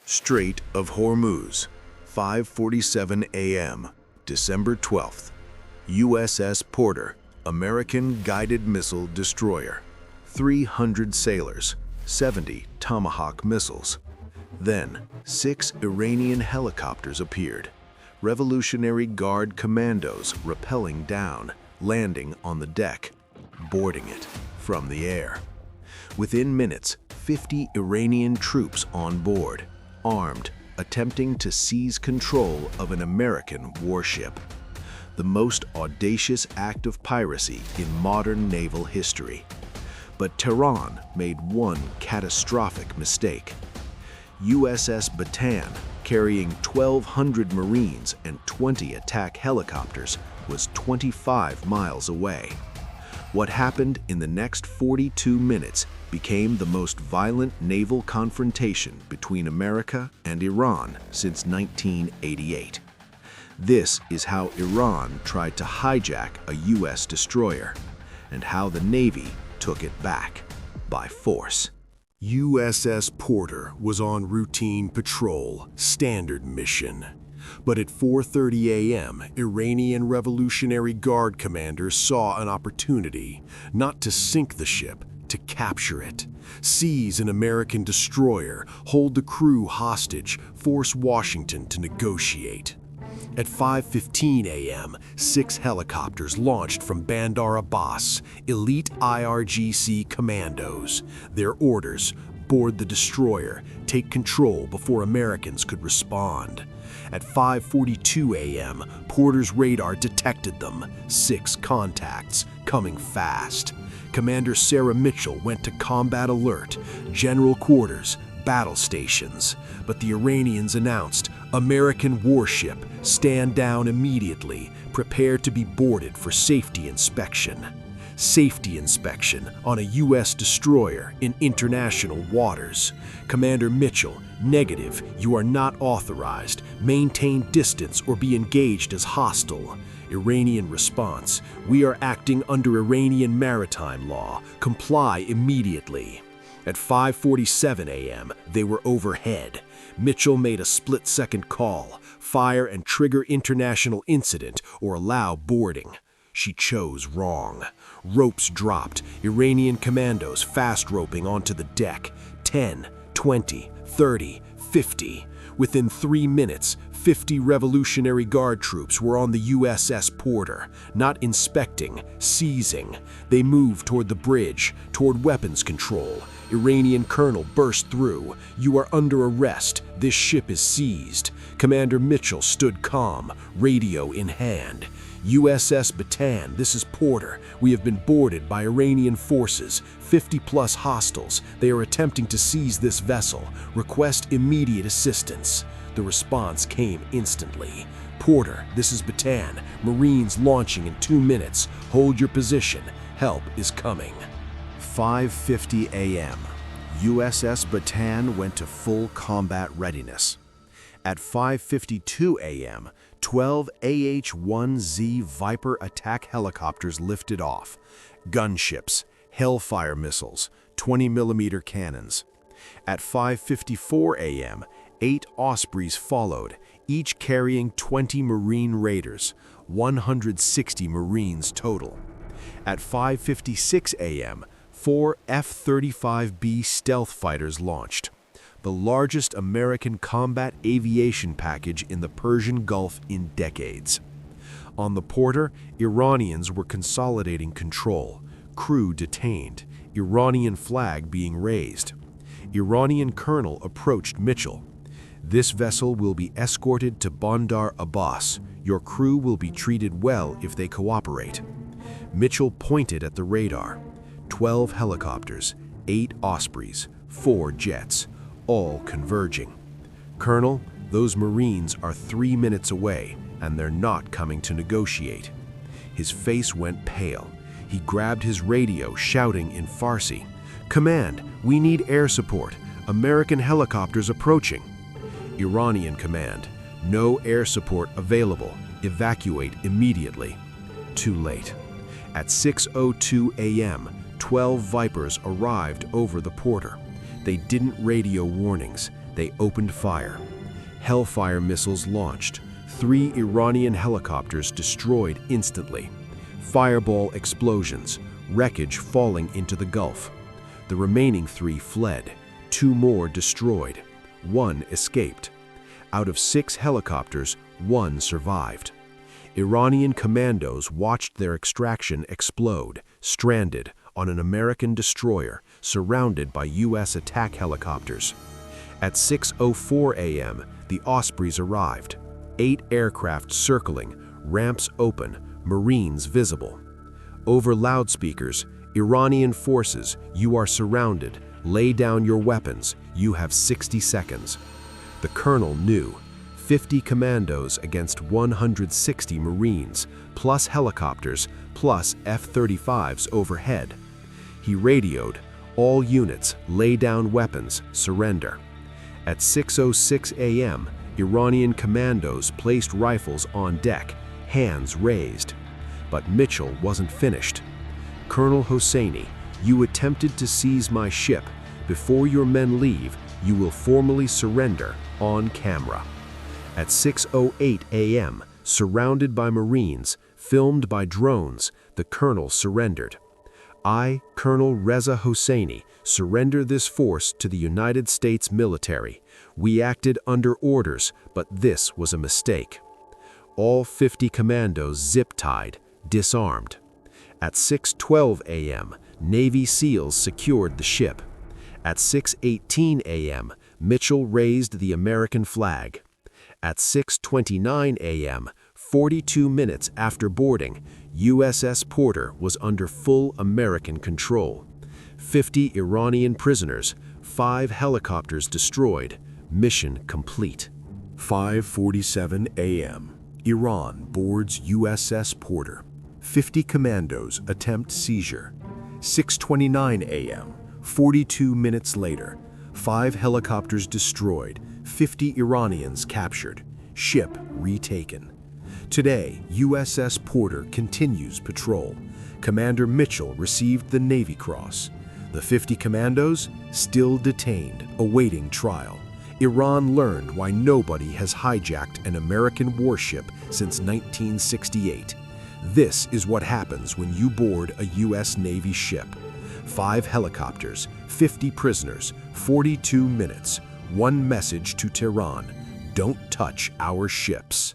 Strait of Hormuz, 5:47 a.m., December 12th. USS Porter, American guided missile destroyer. 300 sailors, 70 Tomahawk missiles. Then, 6 Iranian helicopters appeared. Revolutionary Guard commandos rappelling down, landing on the deck, boarding it from the air. Within minutes, 50 Iranian troops on board, armed, attempting to seize control of an American warship. The most audacious act of piracy in modern naval history. But Tehran made one catastrophic mistake. USS Bataan, carrying 1,200 Marines and 20 attack helicopters, was 25 miles away. What happened in the next 42 minutes became the most violent naval confrontation between America and Iran since 1988. This is how Iran tried to hijack a U.S. destroyer, and how the Navy took it back by force. USS Porter was on routine patrol, standard mission. But at 4:30 a.m., Iranian Revolutionary Guard commanders saw an opportunity, not to sink the ship, to capture it, seize an American destroyer, hold the crew hostage, force Washington to negotiate. At 5:15 a.m., 6 helicopters launched from Bandar Abbas, elite IRGC commandos. Their orders: board the destroyer, take control before Americans could respond. At 5:42 a.m., Porter's radar detected them. 6 contacts, coming fast. Commander Sarah Mitchell went to combat alert, general quarters, battle stations. But the Iranians announced, "American warship, stand down immediately, prepare to be boarded for safety inspection." Safety inspection on a U.S. destroyer in international waters. Commander Mitchell, negative, you are not authorized. Maintain distance or be engaged as hostile. Iranian response, we are acting under Iranian maritime law. Comply immediately. At 5:47 a.m., they were overhead. Mitchell made a split-second call, fire and trigger international incident or allow boarding. She chose wrong. Ropes dropped, Iranian commandos fast roping onto the deck. 10, 20, 30, 50. Within 3 minutes, 50 Revolutionary Guard troops were on the USS Porter, not inspecting, seizing. They moved toward the bridge, toward weapons control. Iranian colonel burst through. You are under arrest. This ship is seized. Commander Mitchell stood calm, radio in hand. USS Bataan, this is Porter. We have been boarded by Iranian forces, 50+ hostiles. They are attempting to seize this vessel. Request immediate assistance. The response came instantly. Porter, this is Bataan. Marines launching in 2 minutes. Hold your position. Help is coming. 5:50 a.m., USS Bataan went to full combat readiness. At 5:52 a.m., 12 AH-1Z Viper attack helicopters lifted off, gunships, Hellfire missiles, 20mm cannons. At 5:54 a.m., 8 Ospreys followed, each carrying 20 Marine Raiders, 160 Marines total. At 5:56 a.m., 4 F-35B stealth fighters launched, the largest American combat aviation package in the Persian Gulf in decades. On the Porter, Iranians were consolidating control, crew detained, Iranian flag being raised. Iranian colonel approached Mitchell. This vessel will be escorted to Bandar Abbas. Your crew will be treated well if they cooperate. Mitchell pointed at the radar. 12 helicopters, 8 Ospreys, 4 jets, all converging. Colonel, those Marines are 3 minutes away, and they're not coming to negotiate. His face went pale. He grabbed his radio, shouting in Farsi, "Command, we need air support. American helicopters approaching." Iranian command, "No air support available. Evacuate immediately." Too late. At 6:02 a.m., 12 Vipers arrived over the Porter. They didn't radio warnings. They opened fire. Hellfire missiles launched. 3 Iranian helicopters destroyed instantly. Fireball explosions, wreckage falling into the Gulf. The remaining 3 fled. 2 more destroyed. 1 escaped. Out of 6 helicopters, 1 survived. Iranian commandos watched their extraction explode, stranded on an American destroyer surrounded by U.S. attack helicopters. At 6:04 a.m., the Ospreys arrived. 8 aircraft circling, ramps open, Marines visible. Over loudspeakers, Iranian forces, you are surrounded. Lay down your weapons. You have 60 seconds. The colonel knew. 50 commandos against 160 Marines, plus helicopters, plus F-35s overhead. He radioed, all units, lay down weapons, surrender. At 6:06 a.m., Iranian commandos placed rifles on deck, hands raised. But Mitchell wasn't finished. Colonel Hosseini, you attempted to seize my ship. Before your men leave, you will formally surrender on camera. At 6:08 a.m., surrounded by Marines, filmed by drones, the colonel surrendered. I, Colonel Reza Hosseini, surrender this force to the United States military. We acted under orders, but this was a mistake. All 50 commandos zip-tied, disarmed. At 6:12 a.m., Navy SEALs secured the ship. At 6:18 a.m., Mitchell raised the American flag. At 6:29 a.m., 42 minutes after boarding, USS Porter was under full American control. 50 Iranian prisoners, 5 helicopters destroyed, mission complete. 5:47 a.m. Iran boards USS Porter. 50 commandos attempt seizure. 6:29 a.m. 42 minutes later, 5 helicopters destroyed, 50 Iranians captured, ship retaken. Today, USS Porter continues patrol. Commander Mitchell received the Navy Cross. The 50 commandos still detained, awaiting trial. Iran learned why nobody has hijacked an American warship since 1968. This is what happens when you board a U.S. Navy ship. 5 helicopters, 50 prisoners, 42 minutes. One message to Tehran: don't touch our ships.